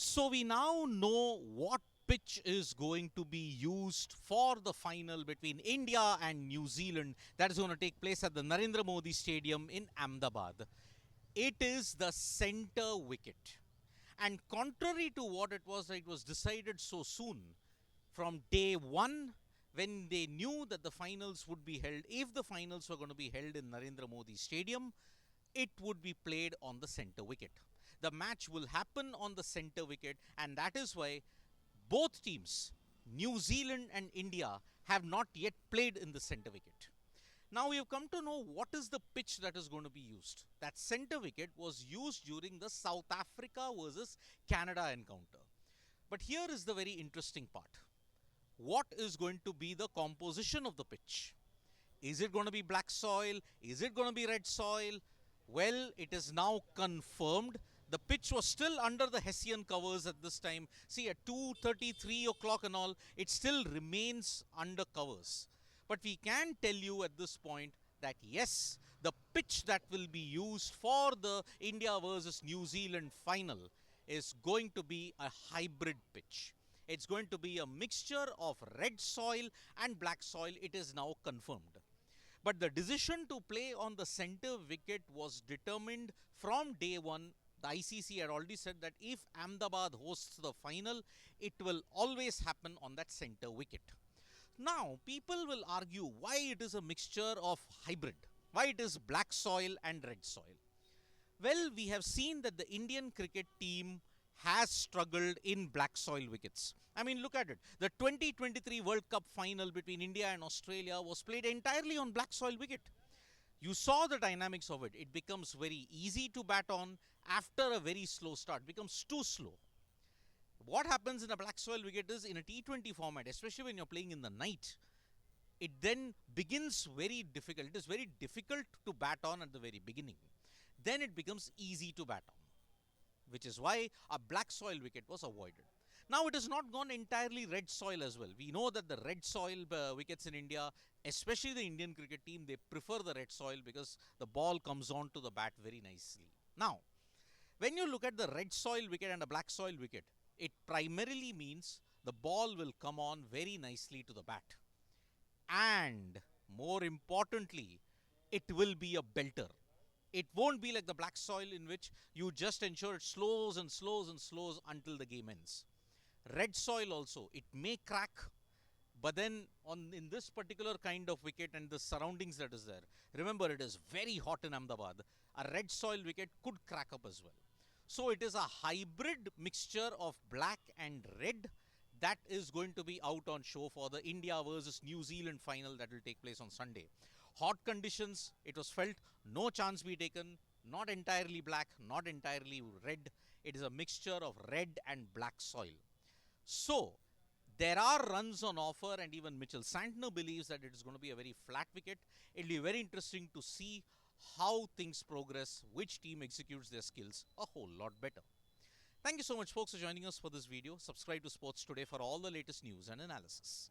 So we now know what pitch is going to be used for the final between India and New Zealand that is going to take place at the Narendra Modi Stadium in Ahmedabad. It is the center wicket. And contrary to what it was decided so soon, from day one, when they knew that the finals would be held, if the finals were going to be held in Narendra Modi Stadium, it would be played on the center wicket. The match will happen on the center wicket, and that is why both teams, New Zealand and India, have not yet played in the center wicket. Now we have come to know what is the pitch that is going to be used. That center wicket was used during the South Africa versus Canada encounter. But here is the very interesting part. What is going to be the composition of the pitch? Is it going to be black soil? Is it going to be red soil? Well, it is now confirmed. The pitch was still under the Hessian covers at this time. See, at 2:33 o'clock and all, it still remains under covers. But we can tell you at this point that yes, the pitch that will be used for the India versus New Zealand final is going to be a hybrid pitch. It's going to be a mixture of red soil and black soil. It is now confirmed. But the decision to play on the center wicket was determined from day one. The ICC had already said that if Ahmedabad hosts the final, it will always happen on that center wicket. Now, people will argue why it is a mixture of hybrid, why it is black soil and red soil. Well, we have seen that the Indian cricket team has struggled in black soil wickets. I mean, look at it. The 2023 World Cup final between India and Australia was played entirely on black soil wicket. You saw the dynamics of it. It becomes very easy to bat on after a very slow start, becomes too slow. What happens in a black soil wicket is in a T20 format, especially when you're playing in the night, it then begins very difficult. It is very difficult to bat on at the very beginning. Then it becomes easy to bat on, which is why a black soil wicket was avoided. Now it has not gone entirely red soil as well. We know that the red soil wickets in India, especially the Indian cricket team, they prefer the red soil because the ball comes on to the bat very nicely. Now, when you look at the red soil wicket and a black soil wicket, it primarily means the ball will come on very nicely to the bat. And more importantly, it will be a belter. It won't be like the black soil in which you just ensure it slows and slows and slows until the game ends. Red soil also, it may crack, but then in this particular kind of wicket and the surroundings that is there, remember it is very hot in Ahmedabad, a red soil wicket could crack up as well. So it is a hybrid mixture of black and red that is going to be out on show for the India versus New Zealand final that will take place on Sunday. Hot conditions, it was felt, no chance be taken, not entirely black, not entirely red. It is a mixture of red and black soil. So, there are runs on offer, and even Mitchell Santner believes that it is going to be a very flat wicket. It will be very interesting to see how things progress, which team executes their skills a whole lot better. Thank you so much, folks, for joining us for this video. Subscribe to Sports Today for all the latest news and analysis.